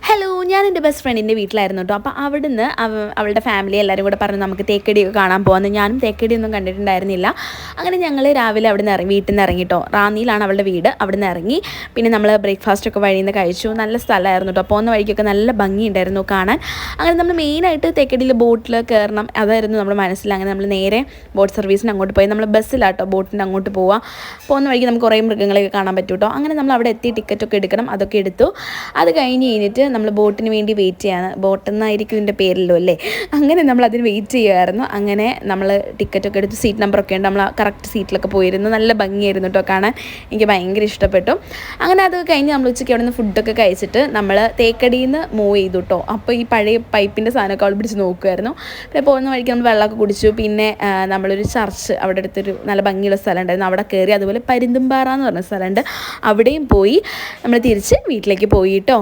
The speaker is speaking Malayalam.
ഹലോ, ഞാൻ എൻ്റെ ബെസ്റ്റ് ഫ്രണ്ടിൻ്റെ വീട്ടിലായിരുന്നു കേട്ടോ. അപ്പോൾ അവിടുന്ന് അവളുടെ ഫാമിലി എല്ലാവരും കൂടെ പറഞ്ഞു നമുക്ക് തേക്കടിയൊക്കെ കാണാൻ പോകാമെന്ന്. ഞാനും തേക്കടിയൊന്നും കണ്ടിട്ടുണ്ടായിരുന്നില്ല. അങ്ങനെ ഞങ്ങൾ രാവിലെ അവിടെ നിന്ന് വീട്ടിൽ നിന്ന് ഇറങ്ങി കേട്ടോ. റാന്നിയിലാണ് അവളുടെ വീട്. അവിടെ നിന്ന് ഇറങ്ങി പിന്നെ നമ്മൾ ബ്രേക്ക്ഫാസ്റ്റൊക്കെ വഴിയിൽ നിന്ന് കഴിച്ചു. നല്ല സ്ഥലമായിരുന്നു കേട്ടോ. പോകുന്ന വഴിക്കൊക്കെ നല്ല ഭംഗിയുണ്ടായിരുന്നു കാണാൻ. അങ്ങനെ നമ്മൾ മെയിനായിട്ട് തേക്കടിയിൽ ബോട്ടിൽ കയറണം, അതായിരുന്നു നമ്മുടെ മനസ്സിൽ. അങ്ങനെ നമ്മൾ നേരെ ബോട്ട് സർവീസിന് അങ്ങോട്ട് പോയി. നമ്മൾ ബസ്സിലാട്ടോ ബോട്ടിൻ്റെ അങ്ങോട്ട് പോവുക. പോകുന്ന വഴിക്ക് നമുക്ക് കുറേ മൃഗങ്ങളെയൊക്കെ കാണാൻ പറ്റും കേട്ടോ. അങ്ങനെ നമ്മൾ അവിടെ എത്തി ടിക്കറ്റൊക്കെ എടുക്കണം, അതൊക്കെ എടുത്തു. അത് കഴിഞ്ഞിട്ട് നമ്മൾ ബോട്ടിന് വേണ്ടി വെയിറ്റ് ചെയ്യാണ്. ബോട്ടെന്നായിരിക്കും ഇതിൻ്റെ പേരല്ലോ അല്ലേ. അങ്ങനെ നമ്മൾ അതിന് വെയിറ്റ് ചെയ്യുമായിരുന്നു. അങ്ങനെ നമ്മൾ ടിക്കറ്റൊക്കെ എടുത്ത് സീറ്റ് നമ്പറൊക്കെ ഉണ്ട്. നമ്മൾ കറക്റ്റ് സീറ്റിലൊക്കെ പോയിരുന്നു. നല്ല ഭംഗിയായിരുന്നു കേട്ടോ കാണാൻ. എനിക്ക് ഭയങ്കര ഇഷ്ടപ്പെട്ടു. അങ്ങനെ അത് കഴിഞ്ഞ് നമ്മൾ ഉച്ചയ്ക്ക് അവിടെ നിന്ന് ഫുഡൊക്കെ കഴിച്ചിട്ട് നമ്മൾ തേക്കടിയിൽ നിന്ന് മൂവ് ചെയ്തു കേട്ടോ. അപ്പോൾ ഈ പഴയ പൈപ്പിൻ്റെ സാധനമൊക്കെ അവൾ പിടിച്ച് നോക്കുമായിരുന്നു. പിന്നെ പോകുന്ന വഴിക്ക് നമ്മൾ വെള്ളമൊക്കെ കുടിച്ചു. പിന്നെ നമ്മളൊരു ചർച്ച് അവിടെ അടുത്തൊരു നല്ല ഭംഗിയുള്ള സ്ഥലം ഉണ്ടായിരുന്നു, അവിടെ കയറി. അതുപോലെ പരുന്തുംപാറ എന്ന് പറഞ്ഞ സ്ഥലമുണ്ട്, അവിടെയും പോയി നമ്മൾ തിരിച്ച് വീട്ടിലേക്ക് പോയി കേട്ടോ.